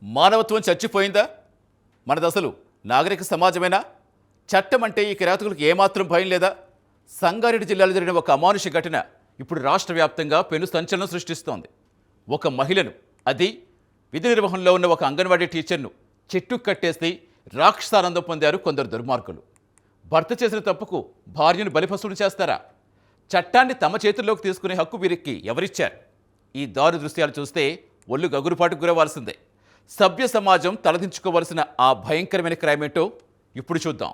మానవత్వం చచ్చిపోయిందా? మనది అసలు నాగరిక సమాజమేనా? చట్టం అంటే ఈ కిరాతకులకు ఏమాత్రం భయం లేదా? సంగారెడ్డి జిల్లాలో జరిగిన ఒక అమానుష ఘటన ఇప్పుడు రాష్ట్ర వ్యాప్తంగా పెను సంచలనం సృష్టిస్తోంది. ఒక మహిళను, అది విధి నిర్వహణలో ఉన్న ఒక అంగన్వాడీ టీచర్ను చెట్టుకు కట్టేసి రాక్షసానందం పొందారు కొందరు దుర్మార్గులు. భర్త చేసిన తప్పుకు భార్యను బలిపశువులు చేస్తారా? చట్టాన్ని తమ చేతుల్లోకి తీసుకునే హక్కు వీరికి ఎవరిచ్చారు? ఈ దారు దృశ్యాలు చూస్తే ఒళ్ళు గగురుపాటుకు గురవాల్సిందే. సభ్య సమాజం తలదించుకోవలసిన ఆ భయంకరమైన క్రైమ్ ఏంటో ఇప్పుడు చూద్దాం.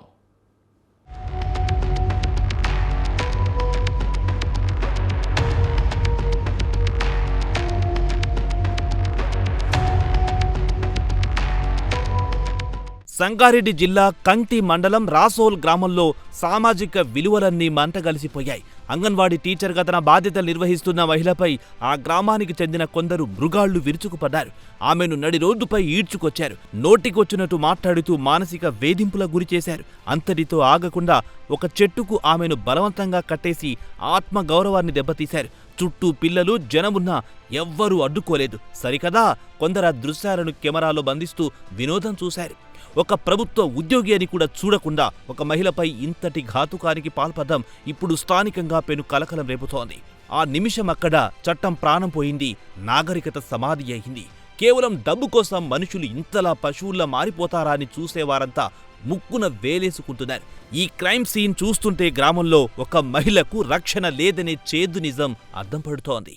సంగారెడ్డి జిల్లా కంటి మండలం రాసోల్ గ్రామంలో సామాజిక విలువలన్నీ మంటగలిసిపోయాయి. అంగన్వాడీ టీచర్గా తన బాధ్యతలు నిర్వహిస్తున్న మహిళపై ఆ గ్రామానికి చెందిన కొందరు మృగాళ్లు విరుచుకుపడ్డారు. ఆమెను నడి రోడ్డుపై ఈడ్చుకొచ్చారు. నోటికొచ్చినట్టు మాట్లాడుతూ మానసిక వేధింపులకు గురిచేశారు. అంతటితో ఆగకుండా ఒక చెట్టుకు ఆమెను బలవంతంగా కట్టేసి ఆత్మగౌరవాన్ని దెబ్బతీశారు. చుట్టూ పిల్లలు, జనమున్నా ఎవ్వరూ అడ్డుకోలేదు. సరికదా, కొందరు ఆ దృశ్యాలను కెమెరాలో బంధిస్తూ వినోదం చూశారు. ఒక ప్రభుత్వ ఉద్యోగి అని కూడా చూడకుండా ఒక మహిళపై ఇంతటి ఘాతుకానికి పాల్పడడం ఇప్పుడు స్థానికంగా పెను కలకలం రేపుతోంది. ఆ నిమిషం అక్కడ చట్టం ప్రాణం పోయింది, నాగరికత సమాధి అయింది. కేవలం డబ్బు కోసం మనుషులు ఇంతలా పశువుల్లా మారిపోతారా అని చూసేవారంతా ముక్కున వేలేసుకుంటున్నారు. ఈ క్రైమ్ సీన్ చూస్తుంటే గ్రామంలో ఒక మహిళకు రక్షణ లేదనే చేదు నిజం అద్దం పడుతోంది.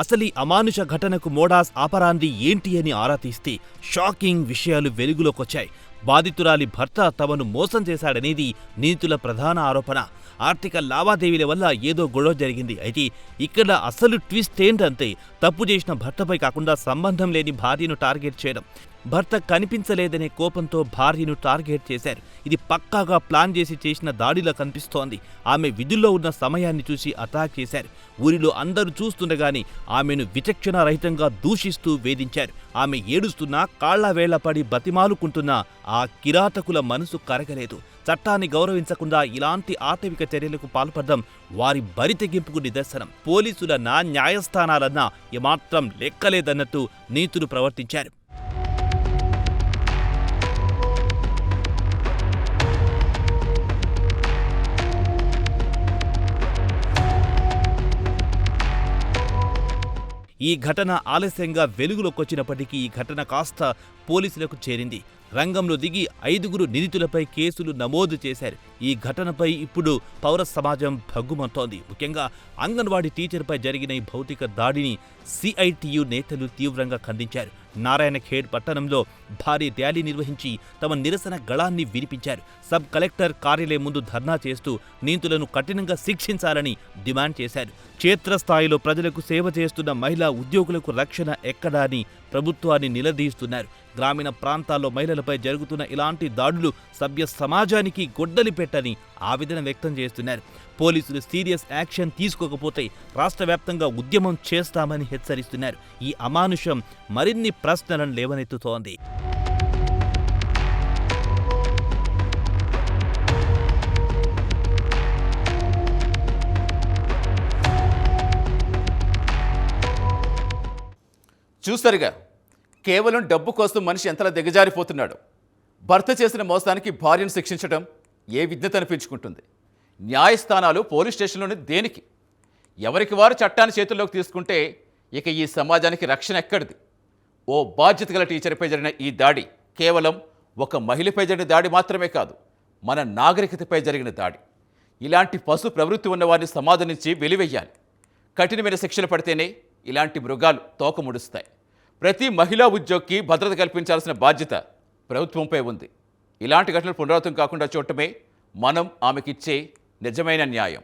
అసలు ఈ అమానుష ఘటనకు మోడాస్ ఆపరాంది ఏంటి అని ఆరా తీస్తే షాకింగ్ విషయాలు వెలుగులోకొచ్చాయి. బాధితురాలి భర్త తమను మోసం చేశాడనేది నిందితుల ప్రధాన ఆరోపణ. ఆర్థిక లావాదేవీల వల్ల ఏదో గొడవ జరిగింది. అయితే ఇక్కడ అసలు ట్విస్ట్ ఏంటంటే, తప్పు చేసిన భర్తపై కాకుండా సంబంధం లేని భార్యను టార్గెట్ చేయడం. భర్త కనిపించలేదనే కోపంతో భార్యను టార్గెట్ చేశారు. ఇది పక్కాగా ప్లాన్ చేసి చేసిన దాడిలా కనిపిస్తోంది. ఆమె విధుల్లో ఉన్న సమయాన్ని చూసి అటాక్ చేశారు. ఊరిలో అందరూ చూస్తుండగానే ఆమెను విచక్షణారహితంగా దూషిస్తూ వేధించారు. ఆమె ఏడుస్తున్నా, కాళ్లవేళ్లపడి బతిమాలుకుంటున్నా ఆ కిరాతకుల మనసు కరగలేదు. చట్టాన్ని గౌరవించకుండా ఇలాంటి ఆటవిక చర్యలకు పాల్పడడం వారి బరితెగింపుకు నిదర్శనం. పోలీసులన్నా, న్యాయస్థానాలన్నా ఏమాత్రం లెక్కలేదన్నట్టు నీతులు ప్రవర్తించారు. ఈ ఘటన ఆలస్యంగా వెలుగులోకొచ్చినప్పటికీ ఈ ఘటన కాస్త పోలీసులకు చేరింది. రంగంలో దిగి 5 నిందితులపై కేసులు నమోదు చేశారు. ఈ ఘటనపై ఇప్పుడు పౌర సమాజం భగ్గుమంటోంది. ముఖ్యంగా అంగన్వాడీ టీచర్పై జరిగిన ఈ భౌతిక దాడిని సిఐటియు నేతలు తీవ్రంగా ఖండించారు. నారాయణఖేడ్ పట్టణంలో భారీ ర్యాలీ నిర్వహించి తమ నిరసన గళాన్ని వినిపించారు. సబ్ కలెక్టర్ కార్యాలయం ముందు ధర్నా చేస్తూ నిందితులను కఠినంగా శిక్షించాలని డిమాండ్ చేశారు. క్షేత్రస్థాయిలో ప్రజలకు సేవ చేస్తున్న మహిళా ఉద్యోగులకు రక్షణ ఎక్కడా అని ప్రభుత్వాన్ని నిలదీస్తున్నారు. గ్రామీణ ప్రాంతాల్లో మహిళలపై జరుగుతున్న ఇలాంటి దాడులు సభ్య సమాజానికి గొడ్డలి పెట్టని ఆవేదన వ్యక్తం చేస్తున్నారు. పోలీసులు సీరియస్ యాక్షన్ తీసుకోకపోతే రాష్ట్ర వ్యాప్తంగా ఉద్యమం చేస్తామని హెచ్చరిస్తున్నారు. ఈ అమానుషం మరిన్ని ప్రశ్నలను లేవనెత్తుతోంది. చూస్తారుగా, కేవలం డబ్బు కోసం మనిషి ఎంతలా దిగజారిపోతున్నాడు. భర్త చేసిన మోసానికి భార్యను శిక్షించడం ఏ విజ్ఞత అనిపించుకుంటుంది? న్యాయస్థానాలు, పోలీస్ స్టేషన్లోని దేనికి? ఎవరికి వారు చట్టాన్ని చేతుల్లోకి తీసుకుంటే ఇక ఈ సమాజానికి రక్షణ ఎక్కడిది? ఓ బాధ్యత గల టీచర్పై జరిగిన ఈ దాడి కేవలం ఒక మహిళపై జరిగిన దాడి మాత్రమే కాదు, మన నాగరికతపై జరిగిన దాడి. ఇలాంటి పశు ప్రవృత్తి ఉన్నవారిని సమాజం నుంచి వెలివేయాలి. కఠినమైన శిక్షలు పడితేనే ఇలాంటి మృగాలు తోక ముడుస్తాయి. ప్రతి మహిళా ఉద్యోగికి భద్రత కల్పించాల్సిన బాధ్యత ప్రభుత్వంపై ఉంది. ఇలాంటి ఘటనలు పునరావృతం కాకుండా చూడటమే మనం ఆమెకిచ్చే నిజమైన న్యాయం.